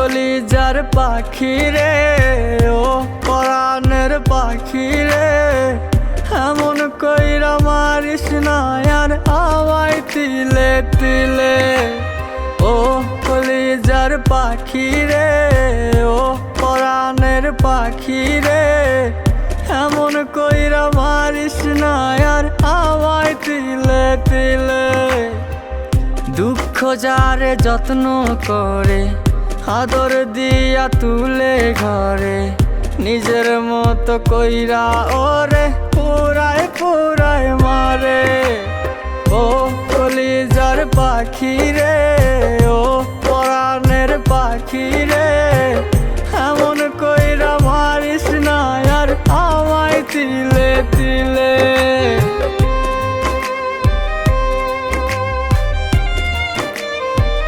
কলিজার পাখি রে, ও পরাণের পাখি রে, এমন কইরা মারিস না আর আমায় তিলে তিলে। ও কলিজার পাখি রে, ও পরাণের পাখি রে, এমন কইরা মারিস না আর আমায় তিলে তিলে। দুঃখ যারে যত্ন করে, আদর দিয়া তুলে ঘরে, নিজের মতো কইরা ওরে পুরায় পুরায় মারে। ও কলিজার পাখি রে,